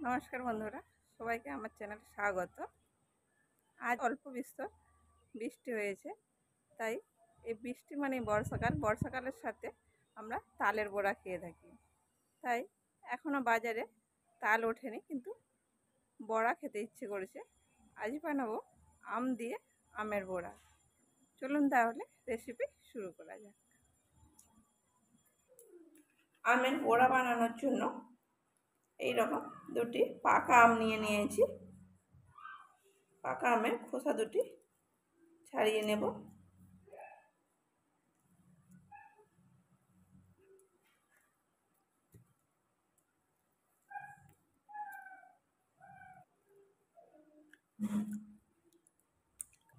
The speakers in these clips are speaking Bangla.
নমস্কার বন্ধুরা, সবাইকে আমার চ্যানেলে স্বাগত। আজ অল্প বিস্তর বৃষ্টি হয়েছে, তাই এই বৃষ্টি মানে বর্ষাকালের সাথে আমরা তালের বড়া খেয়ে থাকি। তাই এখনও বাজারে তাল ওঠেনি, কিন্তু বড়া খেতে ইচ্ছে করেছে। আজ বানাবো আম দিয়ে আমের বড়া। চলুন তাহলে রেসিপি শুরু করা যাক। আমের বড়া বানানোর জন্য এইরকম দুটি পাকা আম নিয়েছি। পাকা আমের খোসা দুটি ছাড়িয়ে নেব।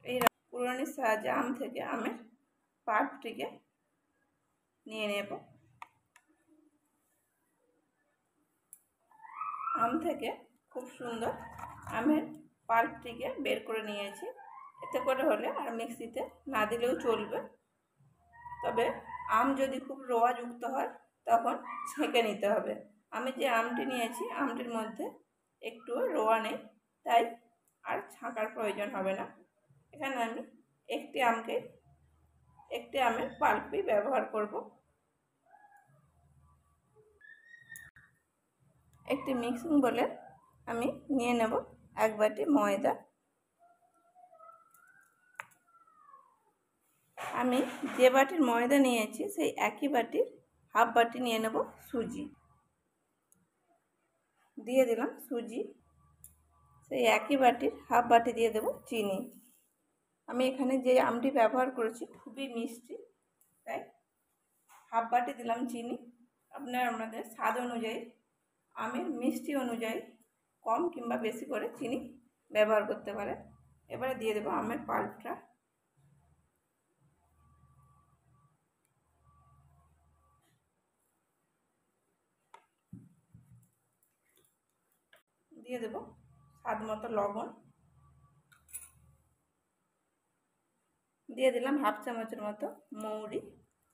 এই পুরানির সাহায্যে আম থেকে আমের পাল্পটিকে নিয়ে নেব। আম থেকে খুব সুন্দর আমের পাল্পটিকে বের করে নিয়েছি। এতে করে হলে আর মিক্সিতে না দিলেও চলবে, তবে আম যদি খুব রোয়াযুক্ত হয় তখন ছেঁকে নিতে হবে। আমি যে আমটি নিয়েছি আমটির মধ্যে একটুও রোয়া নেই, তাই আর ছাঁকার প্রয়োজন হবে না। এখানে আমি একটি আমের পাল্পই ব্যবহার করব। একটি মিক্সিং বলে আমি নিয়ে নেব 1 বাটি ময়দা। আমি যে বাটির ময়দা নিয়েছি সেই একই বাটির হাফ বাটি নিয়ে নেব সুজি। দিয়ে দিলাম সুজি। সেই একই বাটির হাফ বাটি দিয়ে দেব চিনি। আমি এখানে যে আমটি ব্যবহার করেছি খুবই মিষ্টি, তাই হাফ বাটি দিলাম চিনি। আপনাদের স্বাদ অনুযায়ী, আমের মিষ্টি অনুযায়ী কম কিংবা বেশি করে চিনি ব্যবহার করতে পারে। এবারে দিয়ে দেবো আমের পাল্পটা। দিয়ে দেবো স্বাদ মতো লবণ। দিয়ে দিলাম হাফ চামচের মতো মৌরি।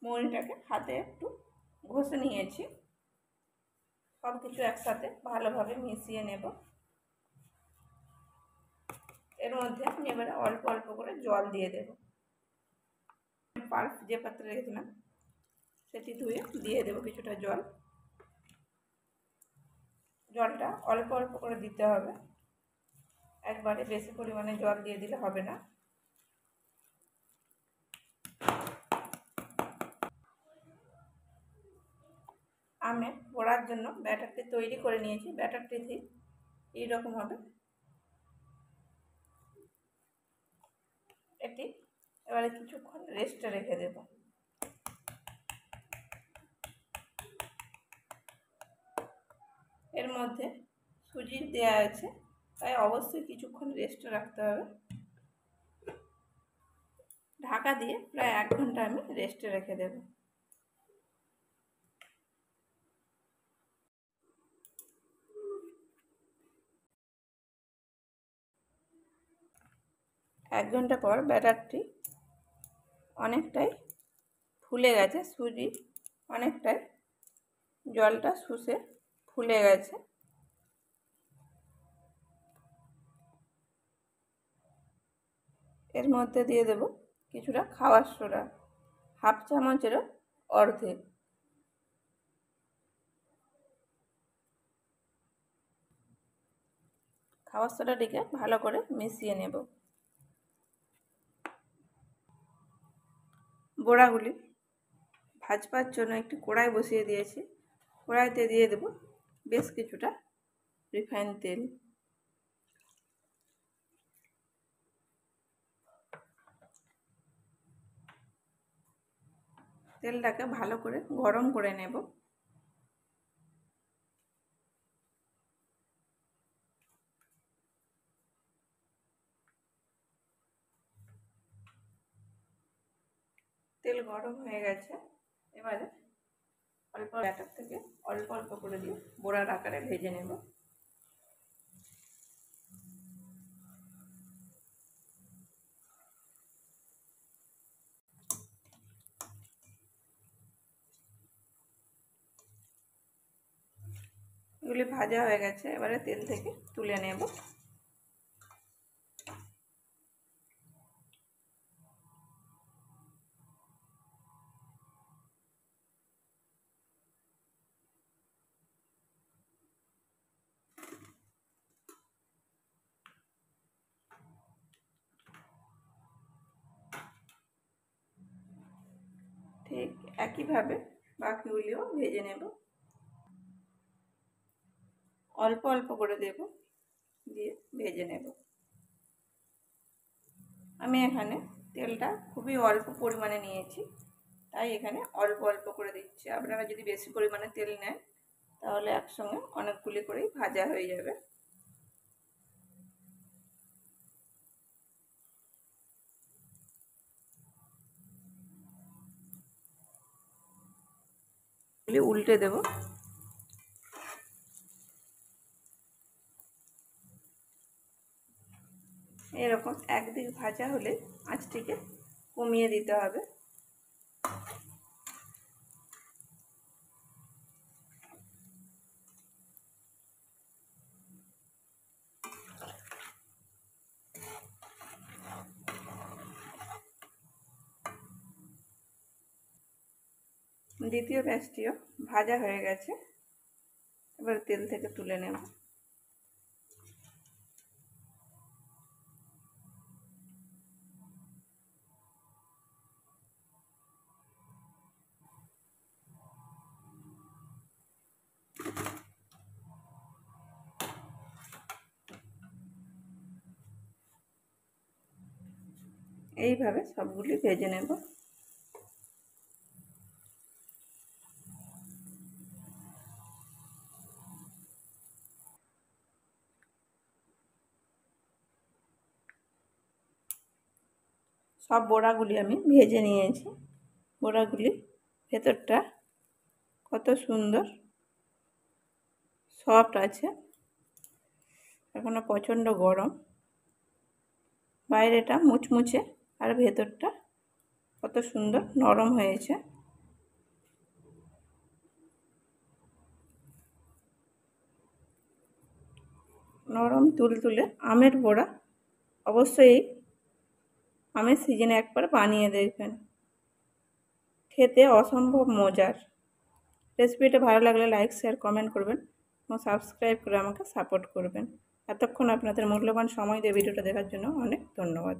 মৌরিটাকে হাতে একটু ঘষে নিয়েছি। সব কিছু একসাথে ভালোভাবে মিশিয়ে নেব। এর মধ্যে আমি এবারে অল্প অল্প করে জল দিয়ে দেব। পাল্প যে পাত্রে রেখেছিলাম সেটি ধুয়ে দিয়ে দেব কিছুটা জল। জলটা অল্প অল্প করে দিতে হবে, একবারে বেশি পরিমাণে জল দিয়ে দিলে হবে না। আমের বড়ার জন্য ব্যাটারটি তৈরি করে নিয়েছি। ব্যাটারটি ঠিক এইরকম হবে। এটি এবারে কিছুক্ষণ রেস্টে রেখে দেব। এর মধ্যে সুজি দেওয়া আছে, তাই অবশ্যই কিছুক্ষণ রেস্টে রাখতে হবে। ঢাকা দিয়ে প্রায় 1 ঘন্টা আমি রেস্টে রেখে দেব। এক ঘন্টা পর ব্যাটারটি অনেকটাই ফুলে গেছে। সুজি অনেকটাই জলটা শুষে ফুলে গেছে। এর মধ্যে দিয়ে দেব কিছুটা খাবার সোডা, হাফ চামচেরও অর্ধেক। খাবার সোডাটিকে ভালো করে মিশিয়ে নেব। বড়াগুলি ভাজবার জন্য একটি কড়াই বসিয়ে দিয়েছি। কড়াইতে দিয়ে দেব বেশ কিছুটা রিফাইন তেল। তেলটাকে ভালো করে গরম করে নেব। তেল গরম হয়ে গেছে। এবারে অল্প ব্যাটার থেকে অল্প অল্প করে দিয়ে বড়ার আকারে ভেজে নেব। এগুলো বড়াগুলি ভাজা হয়ে গেছে, এবারে তেল থেকে তুলে নেব। ঠিক একইভাবে বাকিগুলিও ভেজে নেব। অল্প অল্প করে দেব, দিয়ে ভেজে নেব। আমি এখানে তেলটা খুবই অল্প পরিমাণে নিয়েছি, তাই এখানে অল্প অল্প করে দিচ্ছি। আপনারা যদি বেশি পরিমাণে তেল নেন তাহলে একসঙ্গে অনেকগুলি করেই ভাজা হয়ে যাবে। উল্টে দেব। এরকম একদিক ভাজা হলে আঁচটিকে কমিয়ে দিতে হবে। দ্বিতীয় ব্যাচটিও ভাজা হয়ে গেছে, এবার তেল থেকে তুলে নেব। এইভাবে সবগুলি ভেজে নেব। সব বড়াগুলি আমি ভেজে নিয়েছি। বড়াগুলি ভেতরটা কত সুন্দর সফট আছে, এখনো প্রচণ্ড গরম। বাইরেটা মুচমুচে আর ভেতরটা কত সুন্দর নরম হয়েছে। নরম তুলতুলে আমের বড়া অবশ্যই আমের সিজনে একবার বানিয়ে দেখবেন, খেতে অসম্ভব মজার। রেসিপিটা ভালো লাগলে লাইক, শেয়ার, কমেন্ট করবেন এবং সাবস্ক্রাইব করে আমাকে সাপোর্ট করবেন। এতক্ষণ আপনাদের মূল্যবান সময় দিয়ে ভিডিওটা দেখার জন্য অনেক ধন্যবাদ।